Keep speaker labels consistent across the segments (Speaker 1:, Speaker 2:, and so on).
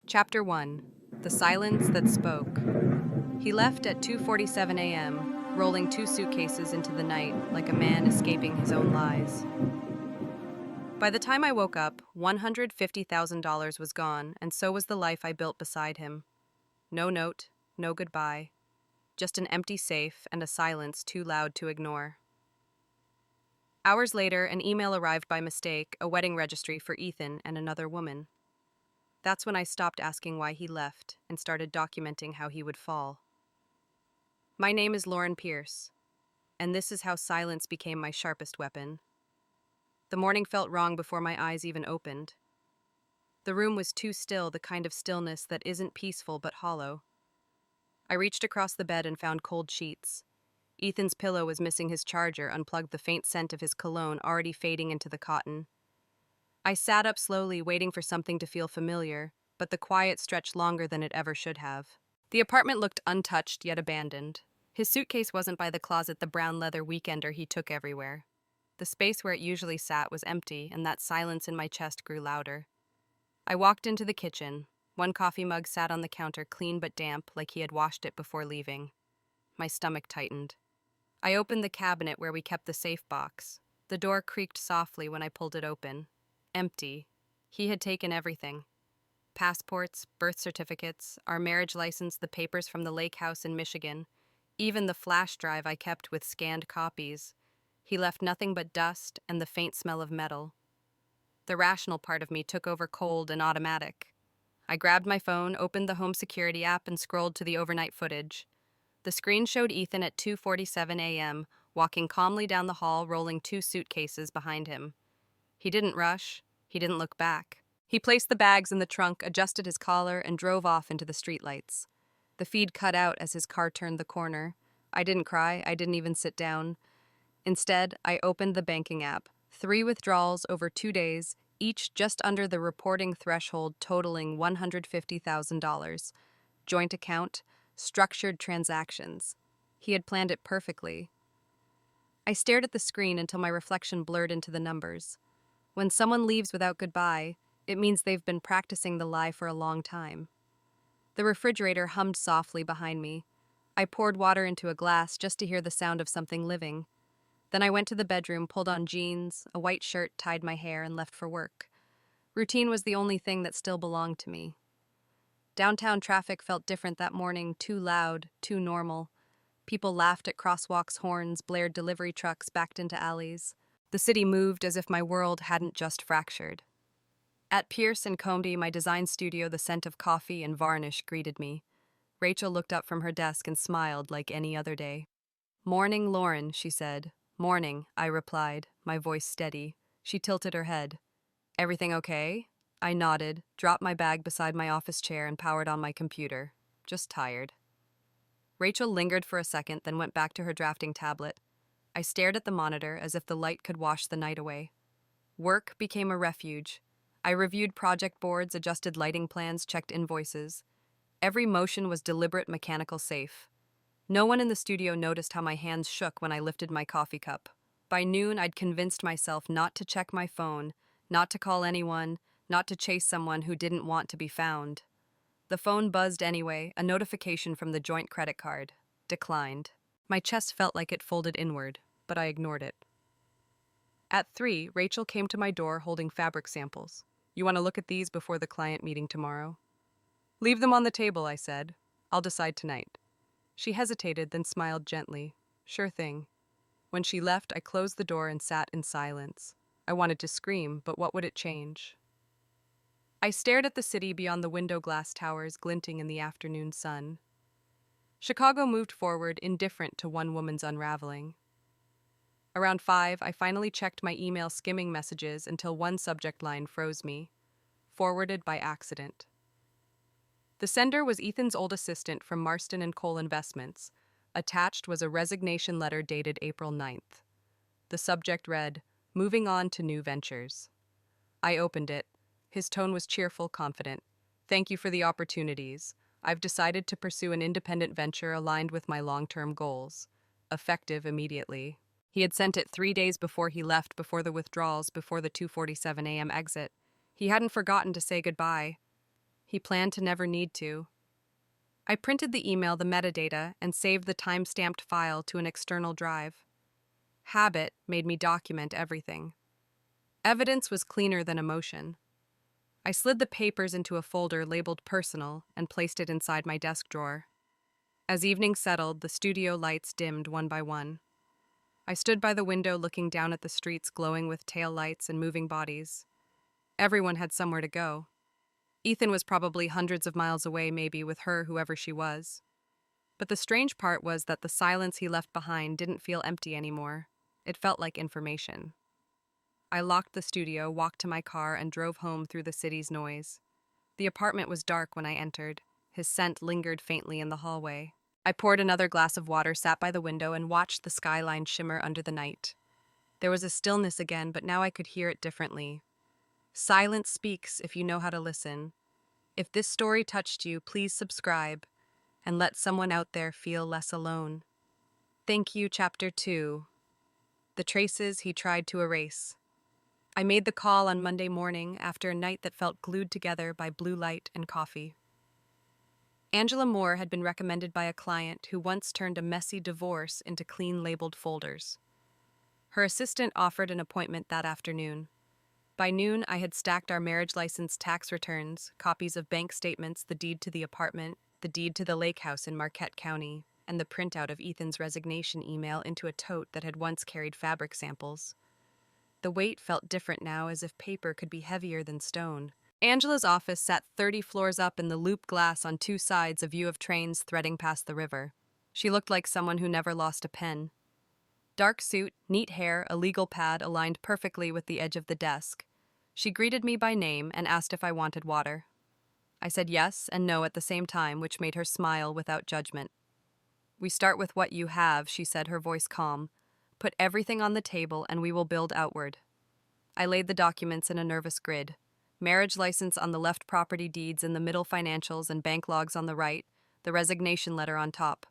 Speaker 1: Chapter 1. The Silence That Spoke. He left at 2:47 a.m., rolling two suitcases into the night like a man escaping his own lies. By the time I woke up, $150,000 was gone, and so was the life I built beside him. No note, no goodbye, just an empty safe and a silence too loud to ignore. Hours later, an email arrived by mistake, a wedding registry for Ethan and another woman. That's when I stopped asking why he left and started documenting how he would fall. My name is Lauren Pierce, and this is how silence became my sharpest weapon. The morning felt wrong before my eyes even opened. The room was too still, the kind of stillness that isn't peaceful but hollow. I reached across the bed and found cold sheets. Ethan's pillow was missing his charger, unplugged, the faint scent of his cologne already fading into the cotton. I sat up slowly, waiting for something to feel familiar, but the quiet stretched longer than it ever should have. The apartment looked untouched yet abandoned. His suitcase wasn't by the closet, the brown leather weekender he took everywhere. The space where it usually sat was empty, and that silence in my chest grew louder. I walked into the kitchen. One coffee mug sat on the counter, clean but damp, like he had washed it before leaving. My stomach tightened. I opened the cabinet where we kept the safe box. The door creaked softly when I pulled it open. Empty. He had taken everything. Passports, birth certificates, our marriage license, the papers from the lake house in Michigan, even the flash drive I kept with scanned copies. He left nothing but dust and the faint smell of metal. The rational part of me took over, cold and automatic. I grabbed my phone, opened the home security app, and scrolled to the overnight footage. The screen showed Ethan at 2:47 a.m., walking calmly down the hall, rolling two suitcases behind him. He didn't rush. He didn't look back. He placed the bags in the trunk, adjusted his collar, and drove off into the streetlights. The feed cut out as his car turned the corner. I didn't cry. I didn't even sit down. Instead, I opened the banking app. 3 withdrawals over 2 days, each just under the reporting threshold, totaling $150,000. Joint account, structured transactions. He had planned it perfectly. I stared at the screen until my reflection blurred into the numbers. When someone leaves without goodbye, it means they've been practicing the lie for a long time. The refrigerator hummed softly behind me. I poured water into a glass just to hear the sound of something living. Then I went to the bedroom, pulled on jeans, a white shirt, tied my hair, and left for work. Routine was the only thing that still belonged to me. Downtown traffic felt different that morning, too loud, too normal. People laughed at crosswalks, horns blared, delivery trucks backed into alleys. The city moved as if my world hadn't just fractured. At Pierce and Comedy, my design studio, the scent of coffee and varnish greeted me. Rachel looked up from her desk and smiled like any other day. "Morning, Lauren," she said. "Morning," I replied, my voice steady. She tilted her head. "Everything okay?" I nodded, dropped my bag beside my office chair, and powered on my computer. "Just tired." Rachel lingered for a second, then went back to her drafting tablet. I stared at the monitor as if the light could wash the night away. Work became a refuge. I reviewed project boards, adjusted lighting plans, checked invoices. Every motion was deliberate, mechanical, safe. No one in the studio noticed how my hands shook when I lifted my coffee cup. By noon, I'd convinced myself not to check my phone, not to call anyone, not to chase someone who didn't want to be found. The phone buzzed anyway, a notification from the joint credit card. Declined. My chest felt like it folded inward, but I ignored it. At 3, Rachel came to my door holding fabric samples. "You want to look at these before the client meeting tomorrow?" "Leave them on the table," I said. "I'll decide tonight." She hesitated, then smiled gently. "Sure thing." When she left, I closed the door and sat in silence. I wanted to scream, but what would it change? I stared at the city beyond the window glass towers glinting in the afternoon sun. Chicago moved forward, indifferent to one woman's unraveling. Around 5, I finally checked my email, skimming messages until one subject line froze me. Forwarded by accident. The sender was Ethan's old assistant from Marston and Cole Investments. Attached was a resignation letter dated April 9th. The subject read, "Moving on to new ventures." I opened it. His tone was cheerful, confident. "Thank you for the opportunities. I've decided to pursue an independent venture aligned with my long-term goals. Effective immediately." He had sent it 3 days before he left, before the withdrawals, before the 2:47 a.m. exit. He hadn't forgotten to say goodbye. He planned to never need to. I printed the email, the metadata, and saved the time-stamped file to an external drive. Habit made me document everything. Evidence was cleaner than emotion. I slid the papers into a folder labeled personal and placed it inside my desk drawer. As evening settled, the studio lights dimmed one by one. I stood by the window looking down at the streets glowing with tail lights and moving bodies. Everyone had somewhere to go. Ethan was probably hundreds of miles away, maybe with her, whoever she was. But the strange part was that the silence he left behind didn't feel empty anymore. It felt like information. I locked the studio, walked to my car, and drove home through the city's noise. The apartment was dark when I entered. His scent lingered faintly in the hallway. I poured another glass of water, sat by the window, and watched the skyline shimmer under the night. There was a stillness again, but now I could hear it differently. Silence speaks if you know how to listen. If this story touched you, please subscribe and let someone out there feel less alone. Thank you, Chapter 2. The traces he tried to erase. I made the call on Monday morning after a night that felt glued together by blue light and coffee. Angela Moore had been recommended by a client who once turned a messy divorce into clean labeled folders. Her assistant offered an appointment that afternoon. By noon, I had stacked our marriage license tax returns, copies of bank statements, the deed to the apartment, the deed to the lake house in Marquette County, and the printout of Ethan's resignation email into a tote that had once carried fabric samples. The weight felt different now, as if paper could be heavier than stone. Angela's office sat 30 floors up in the looped glass on two sides, a view of trains threading past the river. She looked like someone who never lost a pen. Dark suit, neat hair, a legal pad aligned perfectly with the edge of the desk. She greeted me by name and asked if I wanted water. I said yes and no at the same time, which made her smile without judgment. "We start with what you have," she said, her voice calm. "Put everything on the table and we will build outward." I laid the documents in a nervous grid. Marriage license on the left, property deeds in the middle, financials and bank logs on the right, the resignation letter on top.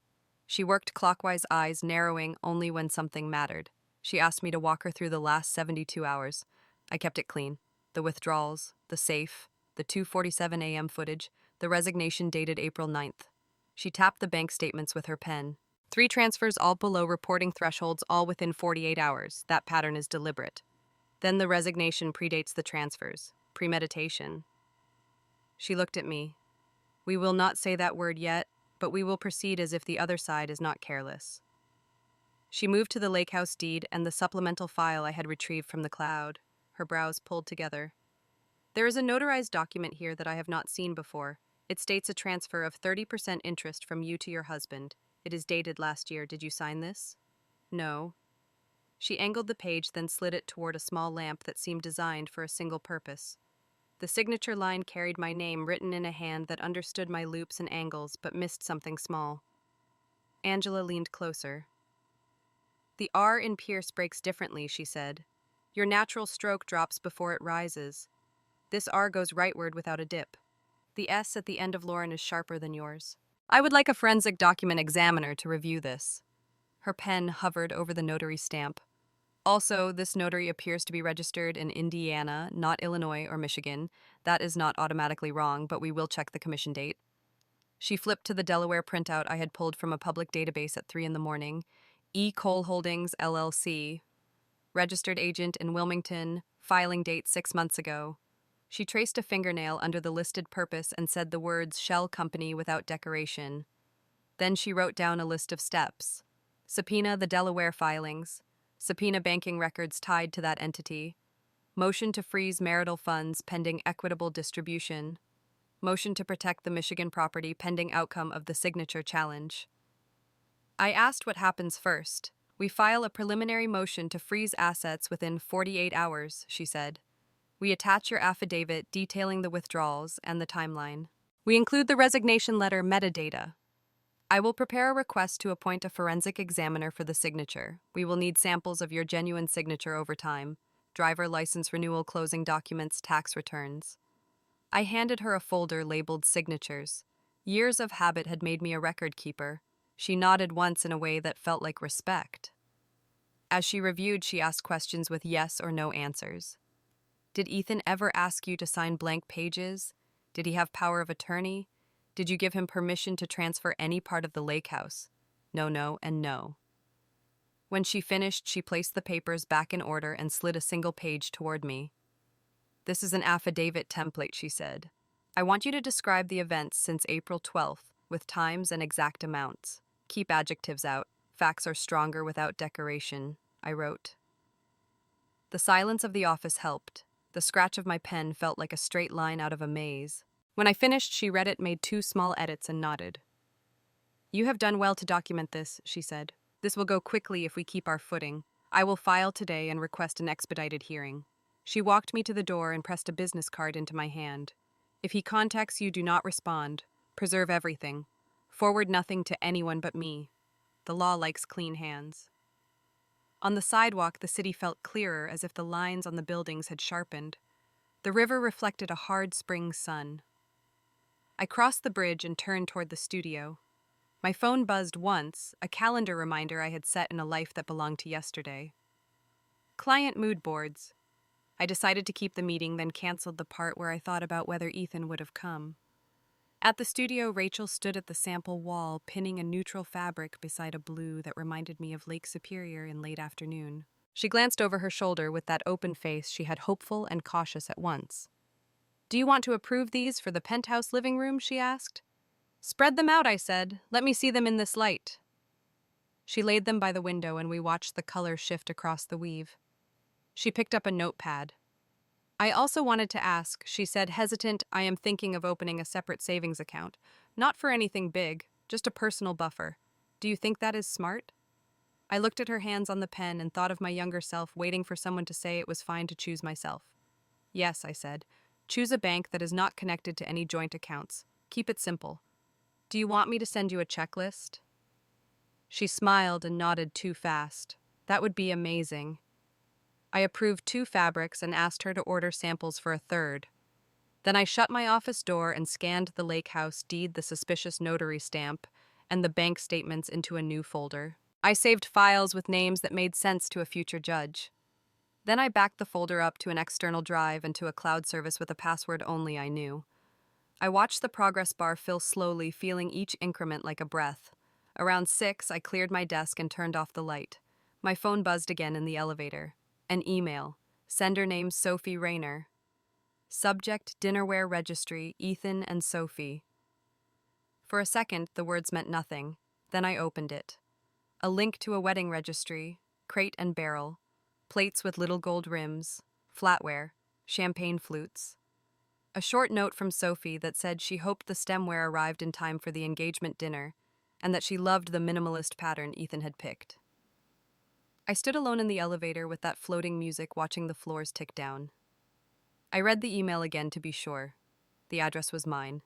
Speaker 1: She worked clockwise, eyes narrowing only when something mattered. She asked me to walk her through the last 72 hours. I kept it clean. The withdrawals, the safe, the 2:47 a.m. footage, the resignation dated April 9th. She tapped the bank statements with her pen. 3 transfers, all below reporting thresholds, all within 48 hours. That pattern is deliberate. Then the resignation predates the transfers. Premeditation. She looked at me. "We will not say that word yet, but we will proceed as if the other side is not careless." She moved to the lake house deed and the supplemental file I had retrieved from the cloud, her brows pulled together. "There is a notarized document here that I have not seen before. It states a transfer of 30% interest from you to your husband. It is dated last year. Did you sign this?" "No." She angled the page, then slid it toward a small lamp that seemed designed for a single purpose. The signature line carried my name written in a hand that understood my loops and angles but missed something small. Angela leaned closer. "The R in Pierce breaks differently," she said. "Your natural stroke drops before it rises. This R goes rightward without a dip. The S at the end of Lauren is sharper than yours. I would like a forensic document examiner to review this." Her pen hovered over the notary stamp. "Also, this notary appears to be registered in Indiana, not Illinois or Michigan. That is not automatically wrong, but we will check the commission date." She flipped to the Delaware printout I had pulled from a public database at 3 in the morning. E. Cole Holdings, LLC. Registered agent in Wilmington, filing date 6 months ago. She traced a fingernail under the listed purpose and said the words "Shell Company" without decoration. Then she wrote down a list of steps. Subpoena the Delaware filings. Subpoena banking records tied to that entity. Motion to freeze marital funds pending equitable distribution. Motion to protect the Michigan property pending outcome of the signature challenge. I asked what happens first. "We file a preliminary motion to freeze assets within 48 hours, she said. "We attach your affidavit detailing the withdrawals and the timeline. We include the resignation letter metadata. I will prepare a request to appoint a forensic examiner for the signature. We will need samples of your genuine signature over time. Driver license renewal, closing documents, tax returns." I handed her a folder labeled signatures. Years of habit had made me a record keeper. She nodded once in a way that felt like respect. As she reviewed, she asked questions with yes or no answers. "Did Ethan ever ask you to sign blank pages? Did he have power of attorney? Did you give him permission to transfer any part of the lake house? No, no, and no. When she finished, she placed the papers back in order and slid a single page toward me. This is an affidavit template, she said. I want you to describe the events since April 12th, with times and exact amounts. Keep adjectives out. Facts are stronger without decoration, I wrote. The silence of the office helped. The scratch of my pen felt like a straight line out of a maze. When I finished, she read it, made 2 small edits, and nodded. You have done well to document this, she said. This will go quickly if we keep our footing. I will file today and request an expedited hearing. She walked me to the door and pressed a business card into my hand. If he contacts you, do not respond. Preserve everything. Forward nothing to anyone but me. The law likes clean hands. On the sidewalk, the city felt clearer, as if the lines on the buildings had sharpened. The river reflected a hard spring sun. I crossed the bridge and turned toward the studio. My phone buzzed once, a calendar reminder I had set in a life that belonged to yesterday. Client mood boards. I decided to keep the meeting, then canceled the part where I thought about whether Ethan would have come. At the studio, Rachel stood at the sample wall, pinning a neutral fabric beside a blue that reminded me of Lake Superior in late afternoon. She glanced over her shoulder with that open face she had, hopeful and cautious at once. Do you want to approve these for the penthouse living room? She asked. Spread them out, I said. Let me see them in this light. She laid them by the window, and we watched the color shift across the weave. She picked up a notepad. I also wanted to ask, she said, hesitant, I am thinking of opening a separate savings account. Not for anything big, just a personal buffer. Do you think that is smart? I looked at her hands on the pen and thought of my younger self waiting for someone to say it was fine to choose myself. Yes, I said. Choose a bank that is not connected to any joint accounts. Keep it simple. Do you want me to send you a checklist? She smiled and nodded too fast. That would be amazing. I approved 2 fabrics and asked her to order samples for a 3rd. Then I shut my office door and scanned the lake house deed, the suspicious notary stamp, and the bank statements into a new folder. I saved files with names that made sense to a future judge. Then I backed the folder up to an external drive and to a cloud service with a password only I knew. I watched the progress bar fill slowly, feeling each increment like a breath. Around 6, I cleared my desk and turned off the light. My phone buzzed again in the elevator. An email. Sender name Sophie Rayner. Subject Dinnerware Registry, Ethan and Sophie. For a second, the words meant nothing. Then I opened it. A link to a wedding registry, crate and barrel, plates with little gold rims, flatware, champagne flutes. A short note from Sophie that said she hoped the stemware arrived in time for the engagement dinner, and that she loved the minimalist pattern Ethan had picked. I stood alone in the elevator with that floating music, watching the floors tick down. I read the email again to be sure. The address was mine.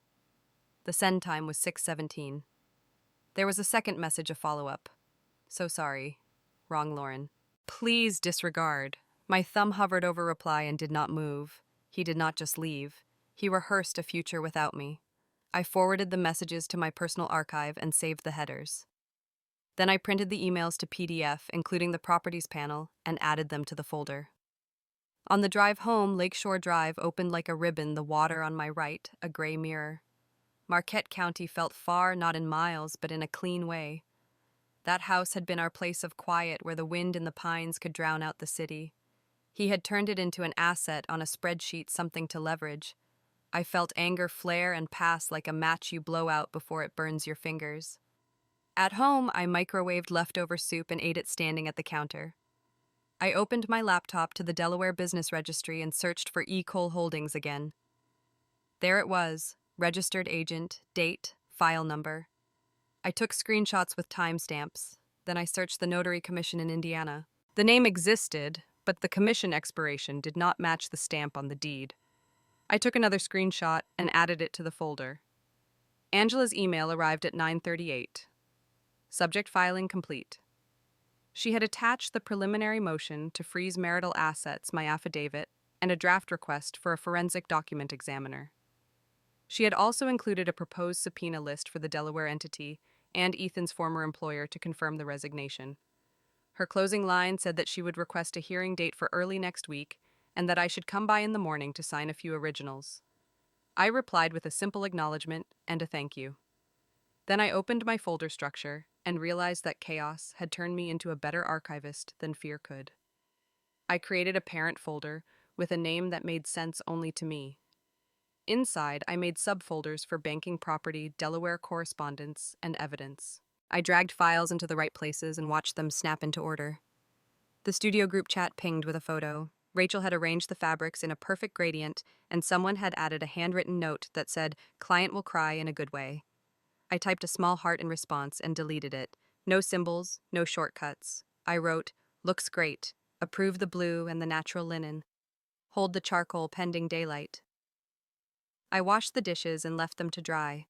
Speaker 1: The send time was 6:17. There was a second message, a follow-up. So sorry. Wrong Lauren. Please disregard. My thumb hovered over reply and did not move. He did not just leave. He rehearsed a future without me. I forwarded the messages to my personal archive and saved the headers. Then I printed the emails to PDF, including the properties panel, and added them to the folder. On the drive home, Lakeshore Drive opened like a ribbon, the water on my right, a gray mirror. Marquette County felt far, not in miles, but in a clean way. That house had been our place of quiet, where the wind in the pines could drown out the city. He had turned it into an asset on a spreadsheet, something to leverage. I felt anger flare and pass like a match you blow out before it burns your fingers. At home, I microwaved leftover soup and ate it standing at the counter. I opened my laptop to the Delaware Business Registry and searched for E. Cole Holdings again. There it was, registered agent, date, file number. I took screenshots with timestamps. Then I searched the Notary Commission in Indiana. The name existed, but the commission expiration did not match the stamp on the deed. I took another screenshot and added it to the folder. Angela's email arrived at 9:38. Subject filing complete. She had attached the preliminary motion to freeze marital assets, my affidavit, and a draft request for a forensic document examiner. She had also included a proposed subpoena list for the Delaware entity and Ethan's former employer to confirm the resignation. Her closing line said that she would request a hearing date for early next week and that I should come by in the morning to sign a few originals. I replied with a simple acknowledgement and a thank you. Then I opened my folder structure and realized that chaos had turned me into a better archivist than fear could. I created a parent folder with a name that made sense only to me. Inside, I made subfolders for banking property, Delaware correspondence, and evidence. I dragged files into the right places and watched them snap into order. The studio group chat pinged with a photo. Rachel had arranged the fabrics in a perfect gradient, and someone had added a handwritten note that said, "Client will cry in a good way." I typed a small heart in response and deleted it. No symbols, no shortcuts. I wrote, "Looks great. Approve the blue and the natural linen. Hold the charcoal pending daylight." I washed the dishes and left them to dry.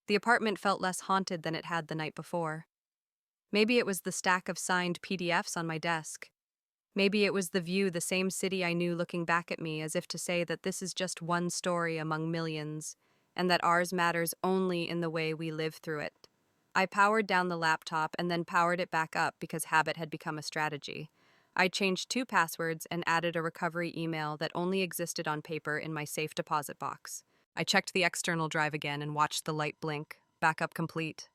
Speaker 1: The apartment felt less haunted than it had the night before. Maybe it was the stack of signed PDFs on my desk. Maybe it was the view, the same city I knew looking back at me as if to say that this is just one story among millions, and that ours matters only in the way we live through it. I powered down the laptop and then powered it back up because habit had become a strategy. I changed 2 passwords and added a recovery email that only existed on paper in my safe deposit box. I checked the external drive again and watched the light blink. Backup complete.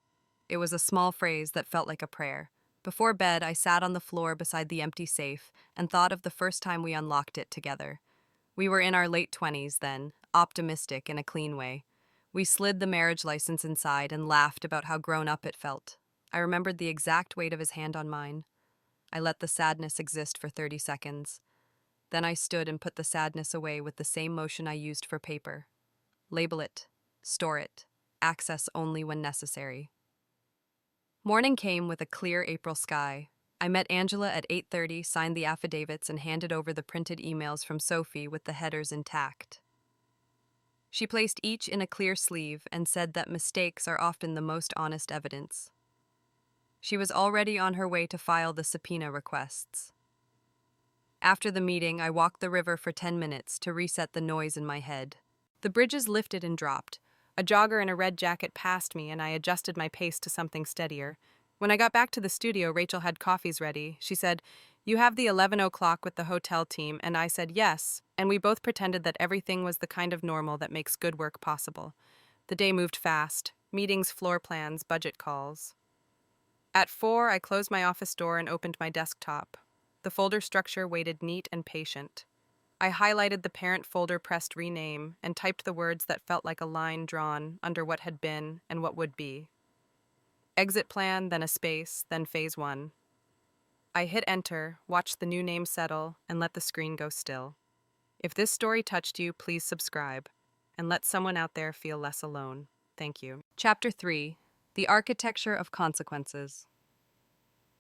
Speaker 1: It was a small phrase that felt like a prayer. Before bed, I sat on the floor beside the empty safe and thought of the first time we unlocked it together. We were in our late 20s then, optimistic in a clean way. We slid the marriage license inside and laughed about how grown up it felt. I remembered the exact weight of his hand on mine. I let the sadness exist for 30 seconds. Then I stood and put the sadness away with the same motion I used for paper. Label it, store it, access only when necessary. Morning came with a clear April sky. I met Angela at 8:30, signed the affidavits, and handed over the printed emails from Sophie with the headers intact. She placed each in a clear sleeve and said that mistakes are often the most honest evidence. She was already on her way to file the subpoena requests. After the meeting, I walked the river for 10 minutes to reset the noise in my head. The bridges lifted and dropped. A jogger in a red jacket passed me, and I adjusted my pace to something steadier. When I got back to the studio, Rachel had coffees ready. She said, "You have the 11 o'clock with the hotel team," and I said yes, and we both pretended that everything was the kind of normal that makes good work possible. The day moved fast. Meetings, floor plans, budget calls. At 4, I closed my office door and opened my desktop. The folder structure waited neat and patient. I highlighted the parent folder, pressed rename, and typed the words that felt like a line drawn under what had been and what would be. Exit plan, then a space, then phase 1. I hit enter, watched the new name settle, and let the screen go still. If this story touched you, please subscribe, and let someone out there feel less alone. Thank you. Chapter 3. The Architecture of Consequences.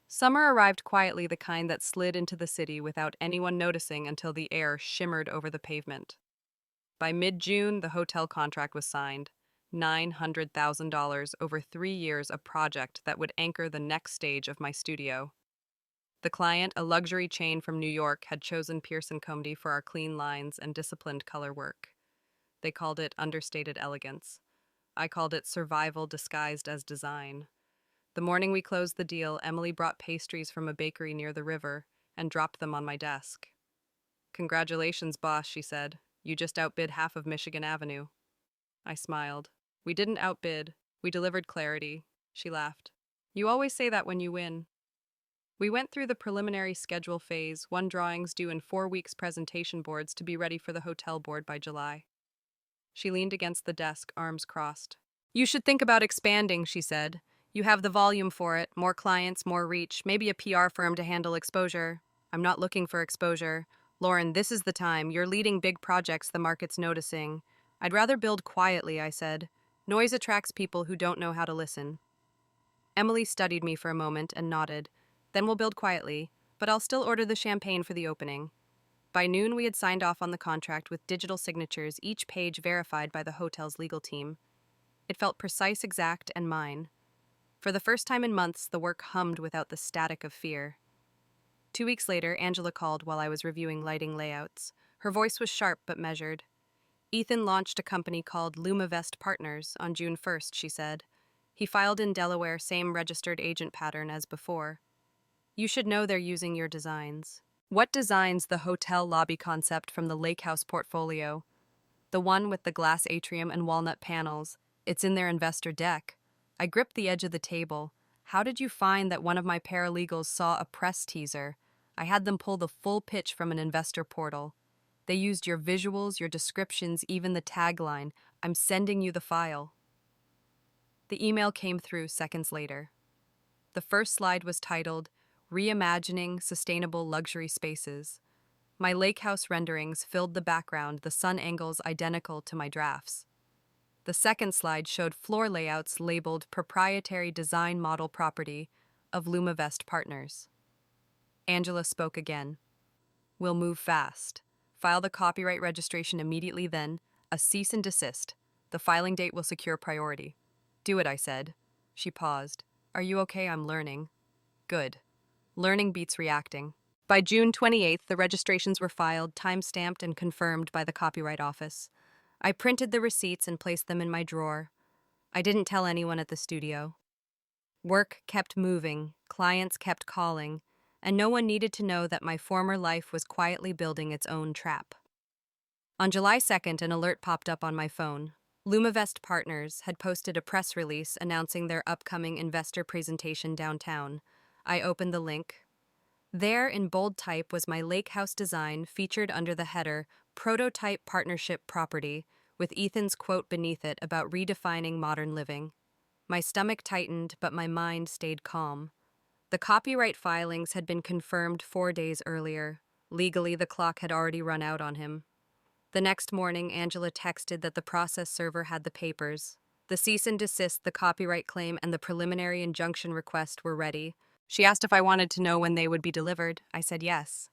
Speaker 1: Summer arrived quietly, the kind that slid into the city without anyone noticing until the air shimmered over the pavement. By mid-June, the hotel contract was signed. $900,000 over 3 years, a project that would anchor the next stage of my studio. The client, a luxury chain from New York, had chosen Pearson Comedy for our clean lines and disciplined color work. They called it understated elegance. I called it survival disguised as design. The morning we closed the deal, Emily brought pastries from a bakery near the river and dropped them on my desk. "Congratulations, boss," she said. "You just outbid half of Michigan Avenue." I smiled. "We didn't outbid. We delivered clarity." She laughed. "You always say that when you win." We went through the preliminary schedule phase, 1 drawings due in 4 weeks, presentation boards to be ready for the hotel board by July. She leaned against the desk, arms crossed. "You should think about expanding," she said. "You have the volume for it, more clients, more reach, maybe a PR firm to handle exposure." "I'm not looking for exposure. Lauren, this is the time. You're leading big projects the market's noticing." "I'd rather build quietly," I said. "Noise attracts people who don't know how to listen." Emily studied me for a moment and nodded. "Then we'll build quietly, but I'll still order the champagne for the opening." By noon, we had signed off on the contract with digital signatures, each page verified by the hotel's legal team. It felt precise, exact, and mine. For the first time in months, the work hummed without the static of fear. 2 weeks later, Angela called while I was reviewing lighting layouts. Her voice was sharp but measured. "Ethan launched a company called Lumavest Partners on June 1st, she said. "He filed in Delaware, same registered agent pattern as before. You should know they're using your designs." "What designs?" "The hotel lobby concept from the Lake House portfolio." The one with the glass atrium and walnut panels. It's in their investor deck. I gripped the edge of the table. How did you find that one of my paralegals saw a press teaser? I had them pull the full pitch from an investor portal. They used your visuals, your descriptions, even the tagline. I'm sending you the file. The email came through seconds later. The first slide was titled, Reimagining Sustainable Luxury Spaces. My lake house renderings filled the background, the sun angles identical to my drafts. The second slide showed floor layouts labeled Proprietary Design Model Property of Lumavest Partners. Angela spoke again. We'll move fast. File the copyright registration immediately, then a cease and desist. The filing date will secure priority. Do it, I said. She paused. Are you okay? I'm learning. Good. Learning beats reacting. By June 28th, the registrations were filed, time-stamped, and confirmed by the Copyright Office. I printed the receipts and placed them in my drawer. I didn't tell anyone at the studio. Work kept moving, clients kept calling, and no one needed to know that my former life was quietly building its own trap. On July 2nd, an alert popped up on my phone. Lumavest Partners had posted a press release announcing their upcoming investor presentation downtown. I opened the link. There, in bold type, was my lake house design featured under the header, Prototype Partnership Property, with Ethan's quote beneath it about redefining modern living. My stomach tightened, but my mind stayed calm. The copyright filings had been confirmed 4 days earlier. Legally, the clock had already run out on him. The next morning, Angela texted that the process server had the papers. The cease and desist, the copyright claim, and the preliminary injunction request were ready. She asked if I wanted to know when they would be delivered. I said yes.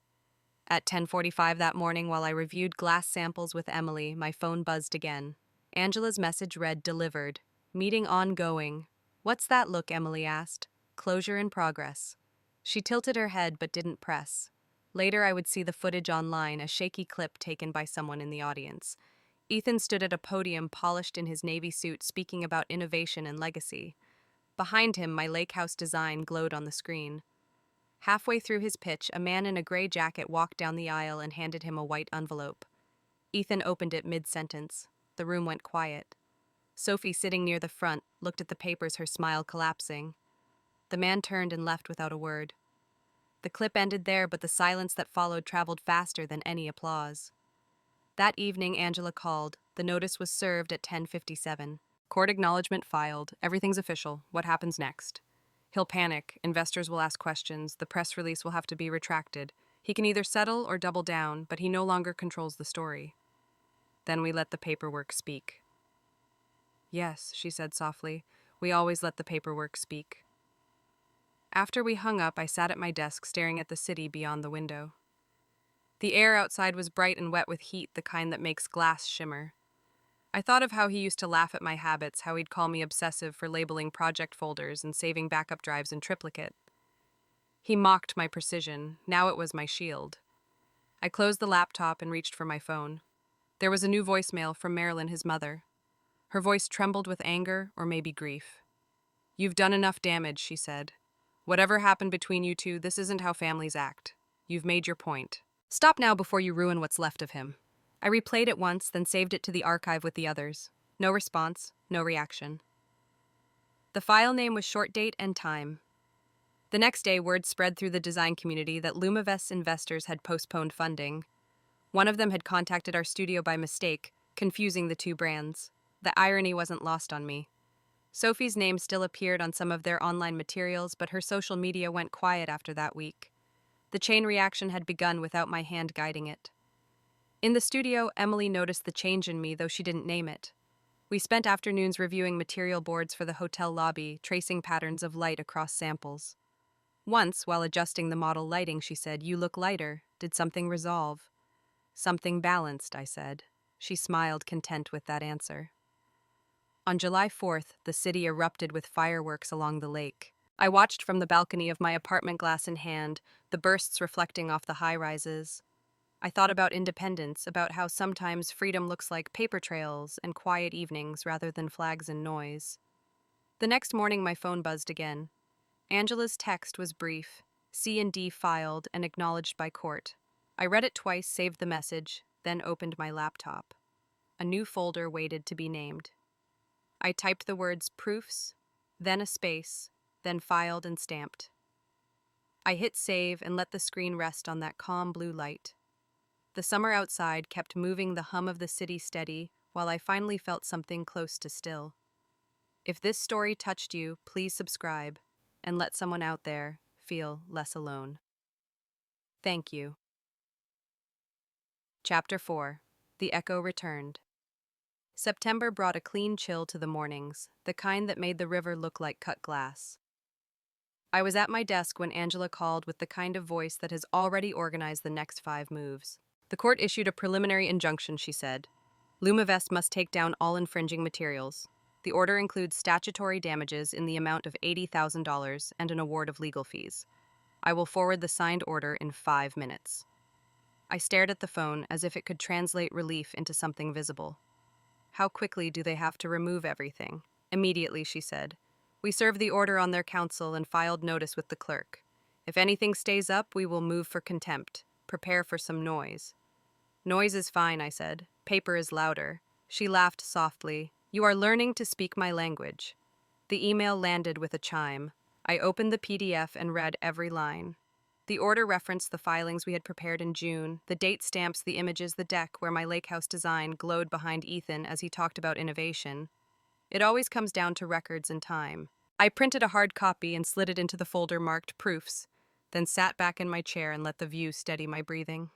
Speaker 1: At 10:45 that morning, while I reviewed glass samples with Emily, my phone buzzed again. Angela's message read, delivered. Meeting ongoing. What's that look? Emily asked. Closure in progress. She tilted her head but didn't press. Later, I would see the footage online, a shaky clip taken by someone in the audience. Ethan stood at a podium polished in his navy suit, speaking about innovation and legacy. Behind him, my lake house design glowed on the screen. Halfway through his pitch, a man in a gray jacket walked down the aisle and handed him a white envelope. Ethan opened it mid-sentence. The room went quiet. Sophie, sitting near the front, looked at the papers, her smile collapsing. The man turned and left without a word. The clip ended there, but the silence that followed traveled faster than any applause. That evening, Angela called. The notice was served at 10:57. Court acknowledgement filed. Everything's official. What happens next? He'll panic. Investors will ask questions. The press release will have to be retracted. He can either settle or double down, but he no longer controls the story. Then we let the paperwork speak. Yes, she said softly. We always let the paperwork speak. After we hung up, I sat at my desk staring at the city beyond the window. The air outside was bright and wet with heat, the kind that makes glass shimmer. I thought of how he used to laugh at my habits, how he'd call me obsessive for labeling project folders and saving backup drives in triplicate. He mocked my precision. Now it was my shield. I closed the laptop and reached for my phone. There was a new voicemail from Marilyn, his mother. Her voice trembled with anger or maybe grief. You've done enough damage, she said. Whatever happened between you two, this isn't how families act. You've made your point. Stop now before you ruin what's left of him. I replayed it once, then saved it to the archive with the others. No response, no reaction. The file name was short date and time. The next day, word spread through the design community that Lumavest's investors had postponed funding. One of them had contacted our studio by mistake, confusing the two brands. The irony wasn't lost on me. Sophie's name still appeared on some of their online materials, but her social media went quiet after that week. The chain reaction had begun without my hand guiding it. In the studio, Emily noticed the change in me, though she didn't name it. We spent afternoons reviewing material boards for the hotel lobby, tracing patterns of light across samples. Once, while adjusting the model lighting, she said, "You look lighter. Did something resolve?" "Something balanced," I said. She smiled, content with that answer. On July 4th, the city erupted with fireworks along the lake. I watched from the balcony of my apartment, glass in hand, the bursts reflecting off the high-rises. I thought about independence, about how sometimes freedom looks like paper trails and quiet evenings rather than flags and noise. The next morning, my phone buzzed again. Angela's text was brief, C&D filed and acknowledged by court. I read it twice, saved the message, then opened my laptop. A new folder waited to be named. I typed the words proofs, then a space, then filed and stamped. I hit save and let the screen rest on that calm blue light. The summer outside kept moving the hum of the city steady while I finally felt something close to still. If this story touched you, please subscribe and let someone out there feel less alone. Thank you. Chapter 4. The Echo Returned. September brought a clean chill to the mornings, the kind that made the river look like cut glass. I was at my desk when Angela called with the kind of voice that has already organized the next 5 moves. The court issued a preliminary injunction, she said. Lumavest must take down all infringing materials. The order includes statutory damages in the amount of $80,000 and an award of legal fees. I will forward the signed order in 5 minutes. I stared at the phone as if it could translate relief into something visible. How quickly do they have to remove everything? Immediately, she said. We served the order on their counsel and filed notice with the clerk. If anything stays up, we will move for contempt. Prepare for some noise. Noise is fine, I said. Paper is louder. She laughed softly. You are learning to speak my language. The email landed with a chime. I opened the PDF and read every line. The order referenced the filings we had prepared in June, the date stamps, the images, the deck where my lake house design glowed behind Ethan as he talked about innovation. It always comes down to records and time. I printed a hard copy and slid it into the folder marked Proofs, then sat back in my chair and let the view steady my breathing.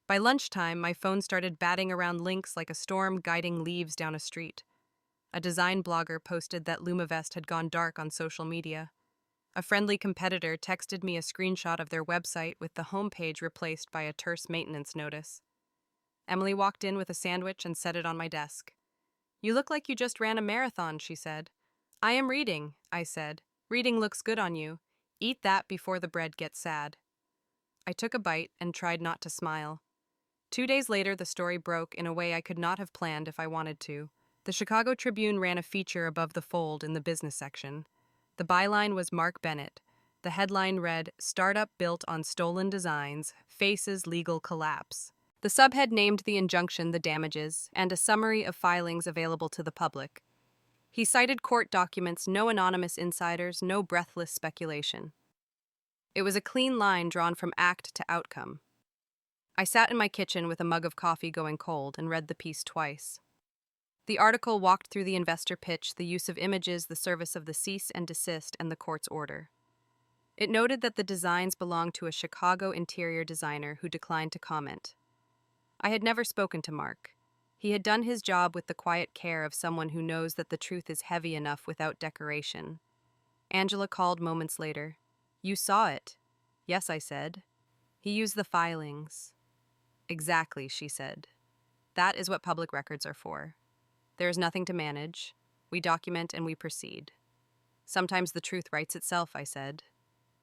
Speaker 1: By lunchtime, my phone started batting around links like a storm guiding leaves down a street. A design blogger posted that Lumavest had gone dark on social media. A friendly competitor texted me a screenshot of their website with the homepage replaced by a terse maintenance notice. Emily walked in with a sandwich and set it on my desk. You look like you just ran a marathon, she said. I am reading, I said. Reading looks good on you. Eat that before the bread gets sad. I took a bite and tried not to smile. 2 days later, the story broke in a way I could not have planned if I wanted to. The Chicago Tribune ran a feature above the fold in the business section. The byline was Mark Bennett. The headline read, Startup Built on Stolen Designs, Faces Legal Collapse. The subhead named the injunction, the damages, and a summary of filings available to the public. He cited court documents, no anonymous insiders, no breathless speculation. It was a clean line drawn from act to outcome. I sat in my kitchen with a mug of coffee going cold and read the piece twice. The article walked through the investor pitch, the use of images, the service of the cease and desist, and the court's order. It noted that the designs belonged to a Chicago interior designer who declined to comment. I had never spoken to Mark. He had done his job with the quiet care of someone who knows that the truth is heavy enough without decoration. Angela called moments later. You saw it. Yes, I said. He used the filings. Exactly, she said. That is what public records are for. There is nothing to manage. We document and we proceed. Sometimes the truth writes itself, I said.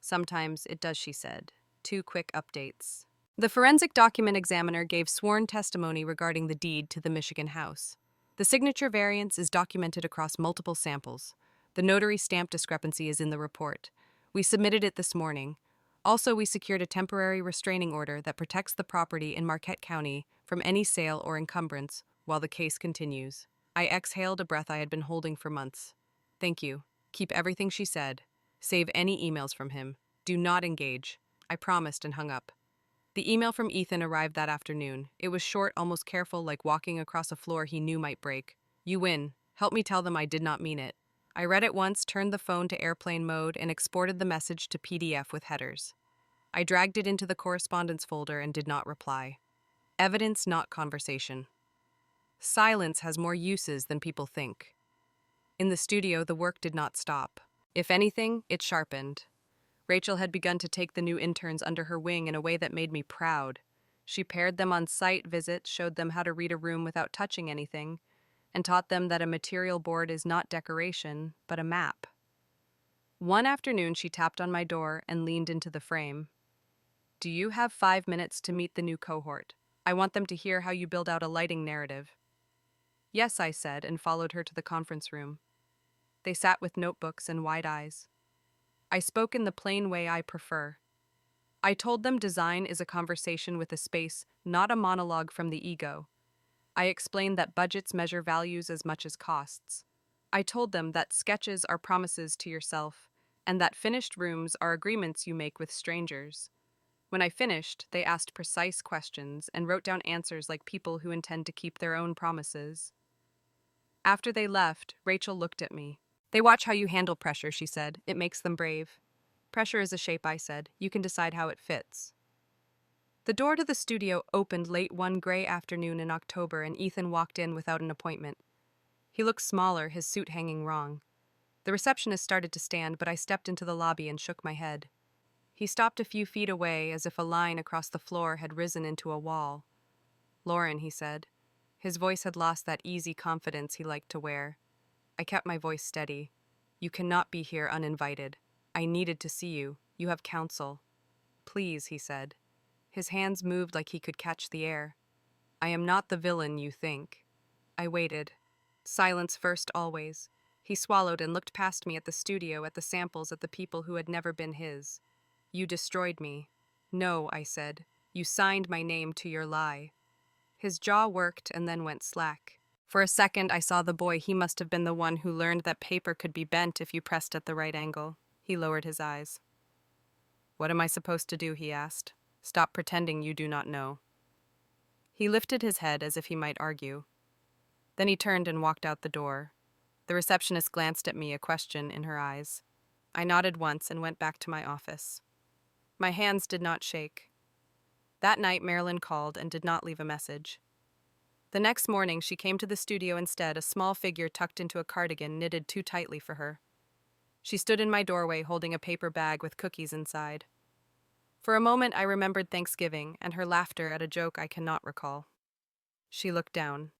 Speaker 1: Sometimes it does, she said. 2 quick updates. The forensic document examiner gave sworn testimony regarding the deed to the Michigan house. The signature variance is documented across multiple samples. The notary stamp discrepancy is in the report. We submitted it this morning. Also, we secured a temporary restraining order that protects the property in Marquette County from any sale or encumbrance while the case continues. I exhaled a breath I had been holding for months. Thank you. Keep everything she said. Save any emails from him. Do not engage. I promised and hung up. The email from Ethan arrived that afternoon. It was short, almost careful, like walking across a floor he knew might break. You win. Help me tell them I did not mean it. I read it once, turned the phone to airplane mode, and exported the message to PDF with headers. I dragged it into the correspondence folder and did not reply. Evidence, not conversation. Silence has more uses than people think. In the studio, the work did not stop. If anything, it sharpened. Rachel had begun to take the new interns under her wing in a way that made me proud. She paired them on site visits, showed them how to read a room without touching anything, and taught them that a material board is not decoration, but a map. One afternoon, she tapped on my door and leaned into the frame. Do you have 5 minutes to meet the new cohort? I want them to hear how you build out a lighting narrative. Yes, I said, and followed her to the conference room. They sat with notebooks and wide eyes. I spoke in the plain way I prefer. I told them design is a conversation with a space, not a monologue from the ego. I explained that budgets measure values as much as costs. I told them that sketches are promises to yourself, and that finished rooms are agreements you make with strangers. When I finished, they asked precise questions and wrote down answers like people who intend to keep their own promises. After they left, Rachel looked at me. They watch how you handle pressure, she said. It makes them brave. Pressure is a shape, I said. You can decide how it fits. The door to the studio opened late one gray afternoon in October, and Ethan walked in without an appointment. He looked smaller, his suit hanging wrong. The receptionist started to stand, but I stepped into the lobby and shook my head. He stopped a few feet away, as if a line across the floor had risen into a wall. "Lauren," he said. His voice had lost that easy confidence he liked to wear. I kept my voice steady. "You cannot be here uninvited. I needed to see you. You have counsel." "Please," he said. His hands moved like he could catch the air. "I am not the villain you think." I waited. Silence first, always. He swallowed and looked past me at the studio, at the samples, at the people who had never been his. "You destroyed me." "No," I said. "You signed my name to your lie." His jaw worked and then went slack. For a second, I saw the boy. He must have been the one who learned that paper could be bent if you pressed at the right angle. He lowered his eyes. "What am I supposed to do?" he asked. "Stop pretending you do not know." He lifted his head as if he might argue. Then he turned and walked out the door. The receptionist glanced at me, a question in her eyes. I nodded once and went back to my office. My hands did not shake. That night, Marilyn called and did not leave a message. The next morning, she came to the studio instead, a small figure tucked into a cardigan knitted too tightly for her. She stood in my doorway holding a paper bag with cookies inside. For a moment, I remembered Thanksgiving and her laughter at a joke I cannot recall. She looked down.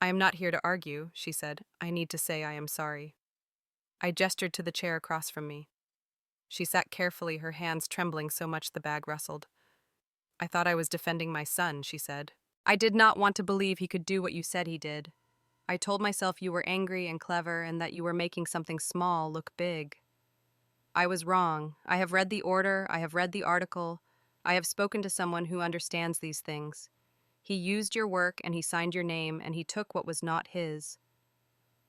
Speaker 1: "I am not here to argue," she said. "I need to say I am sorry." I gestured to the chair across from me. She sat carefully, her hands trembling so much the bag rustled. "I thought I was defending my son," she said. "I did not want to believe he could do what you said he did. I told myself you were angry and clever and that you were making something small look big. I was wrong. I have read the order, I have read the article, I have spoken to someone who understands these things. He used your work and he signed your name and he took what was not his."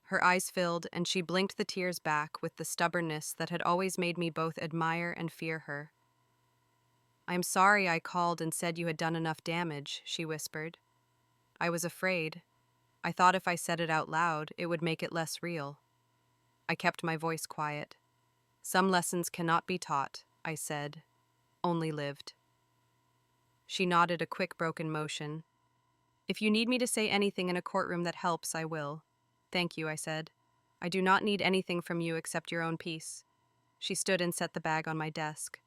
Speaker 1: Her eyes filled and she blinked the tears back with the stubbornness that had always made me both admire and fear her. "I am sorry I called and said you had done enough damage," she whispered. "I was afraid. I thought if I said it out loud, it would make it less real." I kept my voice quiet. "Some lessons cannot be taught," I said, "only lived." She nodded, a quick, broken motion. "If you need me to say anything in a courtroom that helps, I will." "Thank you," I said. "I do not need anything from you except your own peace." She stood and set the bag on my desk.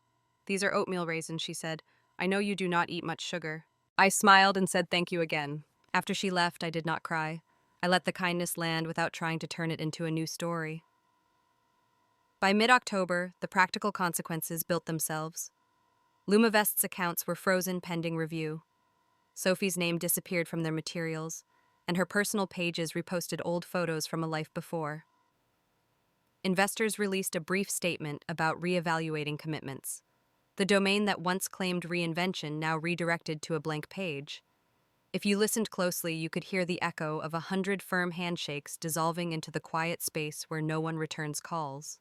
Speaker 1: "These are oatmeal raisins," she said. "I know you do not eat much sugar." I smiled and said thank you again. After she left, I did not cry. I let the kindness land without trying to turn it into a new story. By mid-October, the practical consequences built themselves. Lumavest's accounts were frozen pending review. Sophie's name disappeared from their materials, and her personal pages reposted old photos from a life before. Investors released a brief statement about reevaluating commitments. The domain that once claimed reinvention now redirected to a blank page. If you listened closely, you could hear the echo of 100 firm handshakes dissolving into the quiet space where no one returns calls.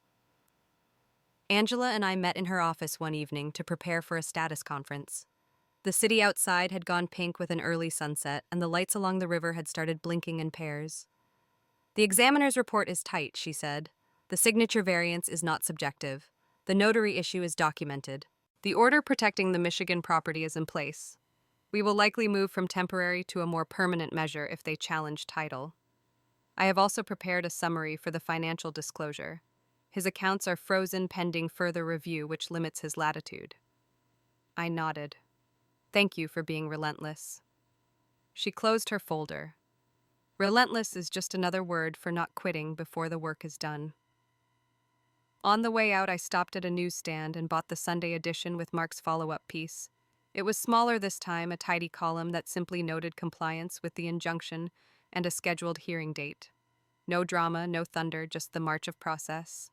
Speaker 1: Angela and I met in her office one evening to prepare for a status conference. The city outside had gone pink with an early sunset, and the lights along the river had started blinking in pairs. "The examiner's report is tight," she said. "The signature variance is not subjective. The notary issue is documented. The order protecting the Michigan property is in place. We will likely move from temporary to a more permanent measure if they challenge title. I have also prepared a summary for the financial disclosure. His accounts are frozen pending further review, which limits his latitude." I nodded. "Thank you for being relentless." She closed her folder. Relentless is just another word for not quitting before the work is done. On the way out, I stopped at a newsstand and bought the Sunday edition with Mark's follow-up piece. It was smaller this time, a tidy column that simply noted compliance with the injunction and a scheduled hearing date. No drama, no thunder, just the march of process.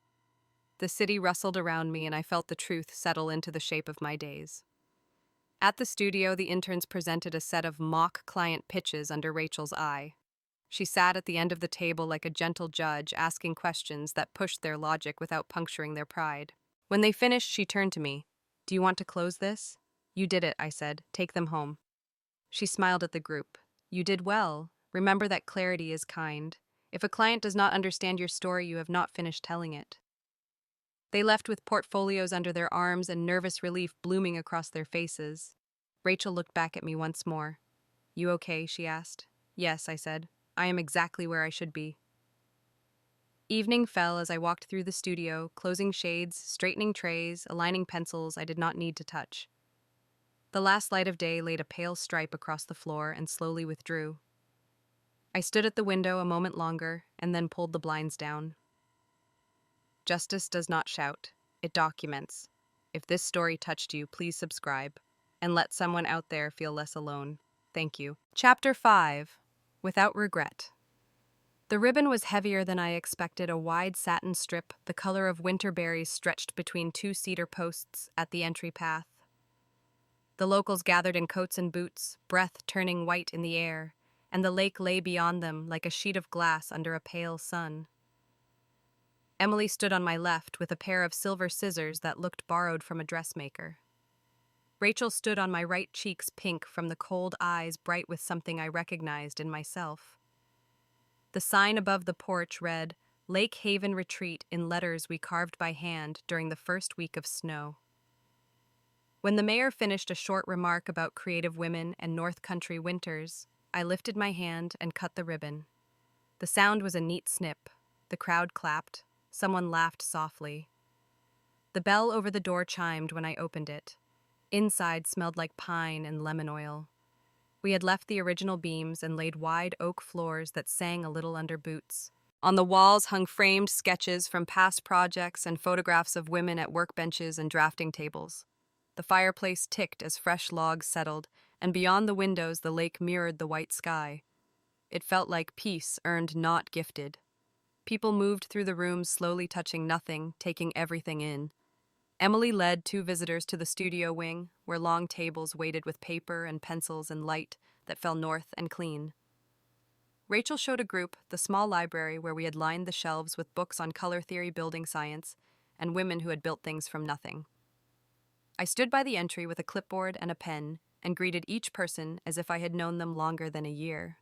Speaker 1: The city rustled around me and I felt the truth settle into the shape of my days. At the studio, the interns presented a set of mock client pitches under Rachel's eye. She sat at the end of the table like a gentle judge, asking questions that pushed their logic without puncturing their pride. When they finished, she turned to me. "Do you want to close this?" "You did it," I said. "Take them home." She smiled at the group. "You did well. Remember that clarity is kind. If a client does not understand your story, you have not finished telling it." They left with portfolios under their arms and nervous relief blooming across their faces. Rachel looked back at me once more. "You okay?" she asked. "Yes," I said. "I am exactly where I should be." Evening fell as I walked through the studio, closing shades, straightening trays, aligning pencils I did not need to touch. The last light of day laid a pale stripe across the floor and slowly withdrew. I stood at the window a moment longer and then pulled the blinds down. Justice does not shout, it documents. If this story touched you, please subscribe and let someone out there feel less alone. Thank you. Chapter 5. Without Regret. The ribbon was heavier than I expected, a wide satin strip, the color of winter berries, stretched between two cedar posts at the entry path. The locals gathered in coats and boots, breath turning white in the air, and the lake lay beyond them like a sheet of glass under a pale sun. Emily stood on my left with a pair of silver scissors that looked borrowed from a dressmaker. Rachel stood on my right, cheeks pink from the cold eyes bright with something I recognized in myself. The sign above the porch read, "Lake Haven Retreat," in letters we carved by hand during the first week of snow. When the mayor finished a short remark about creative women and North Country winters, I lifted my hand and cut the ribbon. The sound was a neat snip. The crowd clapped. Someone laughed softly. The bell over the door chimed when I opened it. Inside smelled like pine and lemon oil. We had left the original beams and laid wide oak floors that sang a little under boots. On the walls hung framed sketches from past projects and photographs of women at workbenches and drafting tables. The fireplace ticked as fresh logs settled, and beyond the windows the lake mirrored the white sky. It felt like peace earned, not gifted. People moved through the rooms, slowly touching nothing, taking everything in. Emily led two visitors to the studio wing, where long tables waited with paper and pencils and light that fell north and clean. Rachel showed a group the small library where we had lined the shelves with books on color theory, building science, and women who had built things from nothing. I stood by the entry with a clipboard and a pen and greeted each person as if I had known them longer than a year.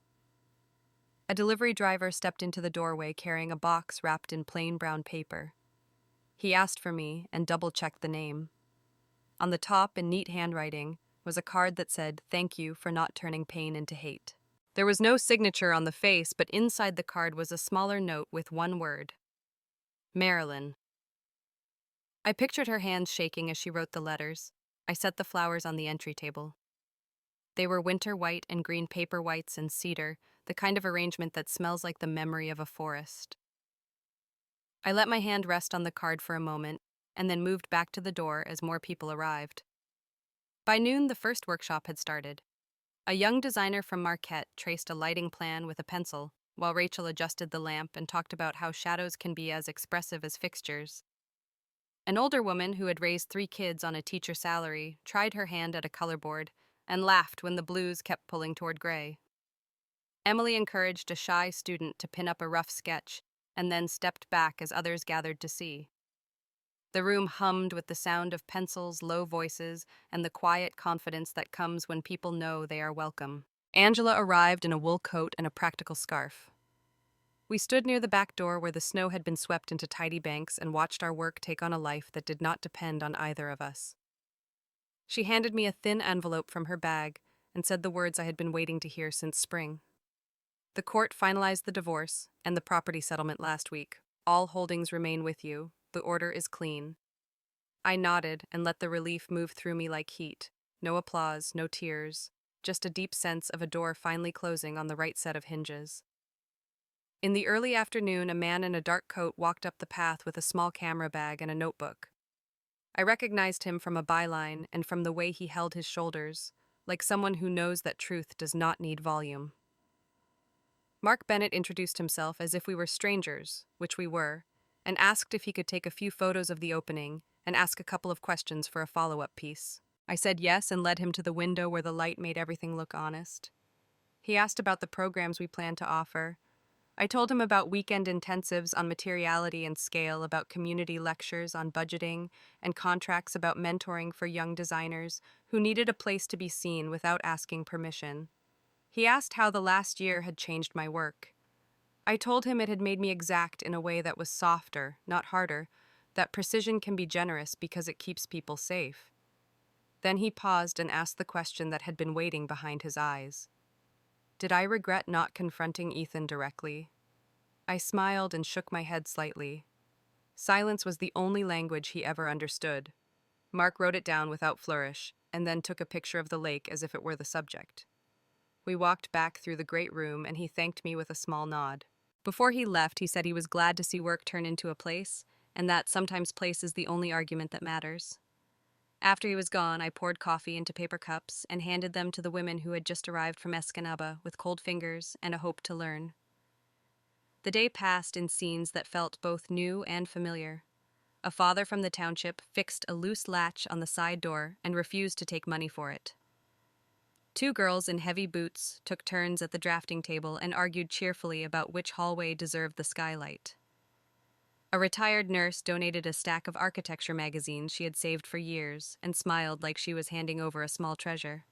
Speaker 1: A delivery driver stepped into the doorway carrying a box wrapped in plain brown paper. He asked for me and double-checked the name. On the top, in neat handwriting, was a card that said, "Thank you for not turning pain into hate." There was no signature on the face, but inside the card was a smaller note with one word: Marilyn. I pictured her hands shaking as she wrote the letters. I set the flowers on the entry table. They were winter white and green paper whites and cedar, the kind of arrangement that smells like the memory of a forest. I let my hand rest on the card for a moment, and then moved back to the door as more people arrived. By noon, the first workshop had started. A young designer from Marquette traced a lighting plan with a pencil, while Rachel adjusted the lamp and talked about how shadows can be as expressive as fixtures. An older woman who had raised 3 kids on a teacher salary tried her hand at a colorboard and laughed when the blues kept pulling toward gray. Emily encouraged a shy student to pin up a rough sketch and then stepped back as others gathered to see. The room hummed with the sound of pencils, low voices, and the quiet confidence that comes when people know they are welcome. Angela arrived in a wool coat and a practical scarf. We stood near the back door where the snow had been swept into tidy banks and watched our work take on a life that did not depend on either of us. She handed me a thin envelope from her bag and said the words I had been waiting to hear since spring. "The court finalized the divorce and the property settlement last week. All holdings remain with you. The order is clean." I nodded and let the relief move through me like heat. No applause, no tears, just a deep sense of a door finally closing on the right set of hinges. In the early afternoon, a man in a dark coat walked up the path with a small camera bag and a notebook. I recognized him from a byline and from the way he held his shoulders, like someone who knows that truth does not need volume. Mark Bennett introduced himself as if we were strangers, which we were, and asked if he could take a few photos of the opening and ask a couple of questions for a follow-up piece. I said yes and led him to the window where the light made everything look honest. He asked about the programs we planned to offer. I told him about weekend intensives on materiality and scale, about community lectures on budgeting, and contracts about mentoring for young designers who needed a place to be seen without asking permission. He asked how the last year had changed my work. I told him it had made me exact in a way that was softer, not harder, that precision can be generous because it keeps people safe. Then he paused and asked the question that had been waiting behind his eyes. Did I regret not confronting Ethan directly? I smiled and shook my head slightly. Silence was the only language he ever understood. Mark wrote it down without flourish, and then took a picture of the lake as if it were the subject. We walked back through the great room, and he thanked me with a small nod. Before he left, he said he was glad to see work turn into a place, and that sometimes place is the only argument that matters. After he was gone, I poured coffee into paper cups and handed them to the women who had just arrived from Escanaba with cold fingers and a hope to learn. The day passed in scenes that felt both new and familiar. A father from the township fixed a loose latch on the side door and refused to take money for it. Two girls in heavy boots took turns at the drafting table and argued cheerfully about which hallway deserved the skylight. A retired nurse donated a stack of architecture magazines she had saved for years and smiled like she was handing over a small treasure.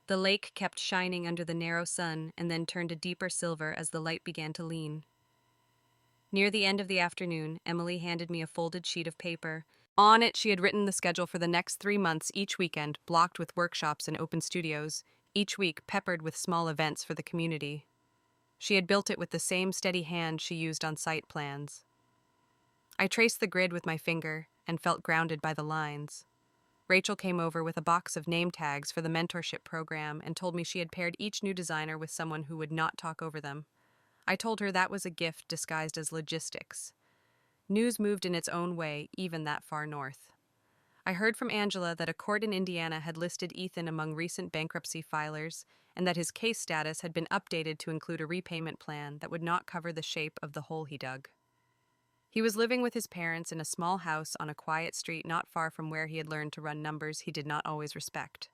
Speaker 1: The lake kept shining under the narrow sun and then turned a deeper silver as the light began to lean. Near the end of the afternoon, Emily handed me a folded sheet of paper. On it, she had written the schedule for the next 3 months, each weekend, blocked with workshops and open studios, each week peppered with small events for the community. She had built it with the same steady hand she used on site plans. I traced the grid with my finger and felt grounded by the lines. Rachel came over with a box of name tags for the mentorship program and told me she had paired each new designer with someone who would not talk over them. I told her that was a gift disguised as logistics. News moved in its own way, even that far north. I heard from Angela that a court in Indiana had listed Ethan among recent bankruptcy filers and that his case status had been updated to include a repayment plan that would not cover the shape of the hole he dug. He was living with his parents in a small house on a quiet street not far from where he had learned to run numbers he did not always respect.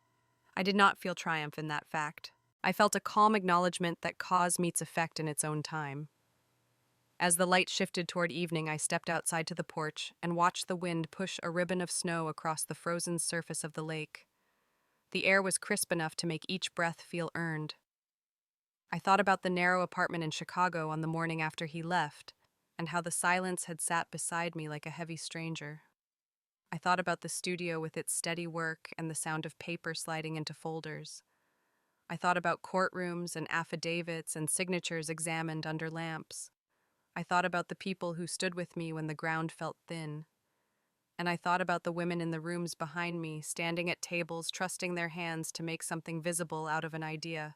Speaker 1: I did not feel triumph in that fact. I felt a calm acknowledgement that cause meets effect in its own time. As the light shifted toward evening, I stepped outside to the porch and watched the wind push a ribbon of snow across the frozen surface of the lake. The air was crisp enough to make each breath feel earned. I thought about the narrow apartment in Chicago on the morning after he left, and how the silence had sat beside me like a heavy stranger. I thought about the studio with its steady work and the sound of paper sliding into folders. I thought about courtrooms and affidavits and signatures examined under lamps. I thought about the people who stood with me when the ground felt thin. And I thought about the women in the rooms behind me, standing at tables, trusting their hands to make something visible out of an idea.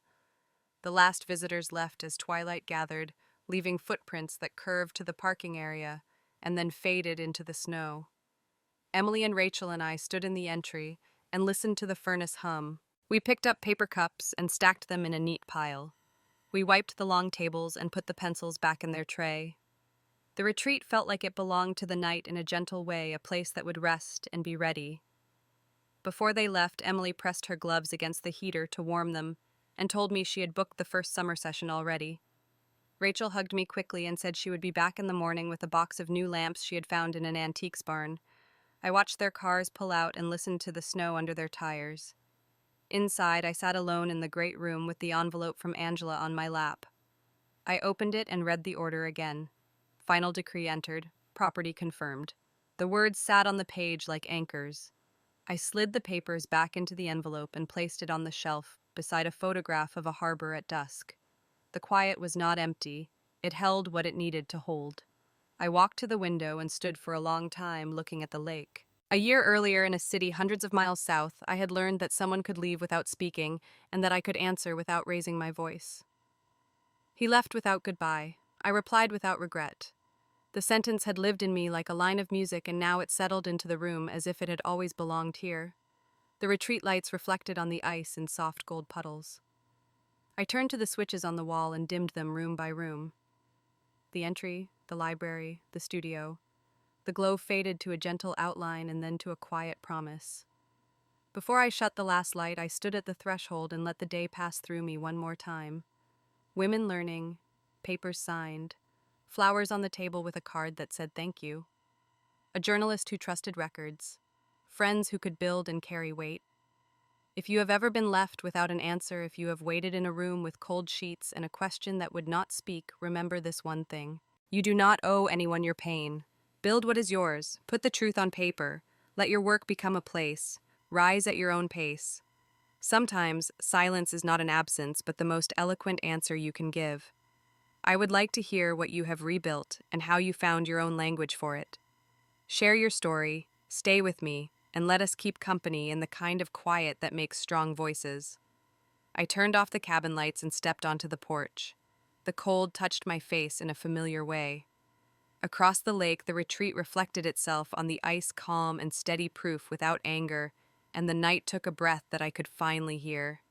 Speaker 1: The last visitors left as twilight gathered, leaving footprints that curved to the parking area and then faded into the snow. Emily and Rachel and I stood in the entry and listened to the furnace hum. We picked up paper cups and stacked them in a neat pile. We wiped the long tables and put the pencils back in their tray. The retreat felt like it belonged to the night in a gentle way, a place that would rest and be ready. Before they left, Emily pressed her gloves against the heater to warm them and told me she had booked the first summer session already. Rachel hugged me quickly and said she would be back in the morning with a box of new lamps she had found in an antiques barn. I watched their cars pull out and listened to the snow under their tires. Inside, I sat alone in the great room with the envelope from Angela on my lap. I opened it and read the order again. Final decree entered, property confirmed. The words sat on the page like anchors. I slid the papers back into the envelope and placed it on the shelf beside a photograph of a harbor at dusk. The quiet was not empty. It held what it needed to hold. I walked to the window and stood for a long time looking at the lake. A year earlier, in a city hundreds of miles south, I had learned that someone could leave without speaking and that I could answer without raising my voice. He left without goodbye. I replied without regret. The sentence had lived in me like a line of music, and now it settled into the room as if it had always belonged here. The retreat lights reflected on the ice in soft gold puddles. I turned to the switches on the wall and dimmed them room by room. The entry, the library, the studio. The glow faded to a gentle outline and then to a quiet promise. Before I shut the last light, I stood at the threshold and let the day pass through me one more time. Women learning, papers signed, flowers on the table with a card that said thank you, a journalist who trusted records, friends who could build and carry weight. If you have ever been left without an answer, if you have waited in a room with cold sheets and a question that would not speak, remember this one thing. You do not owe anyone your pain. Build what is yours. Put the truth on paper. Let your work become a place. Rise at your own pace. Sometimes, silence is not an absence, but the most eloquent answer you can give. I would like to hear what you have rebuilt and how you found your own language for it. Share your story, stay with me, and let us keep company in the kind of quiet that makes strong voices. I turned off the cabin lights and stepped onto the porch. The cold touched my face in a familiar way. Across the lake, the retreat reflected itself on the ice, calm and steady proof without anger, and the night took a breath that I could finally hear.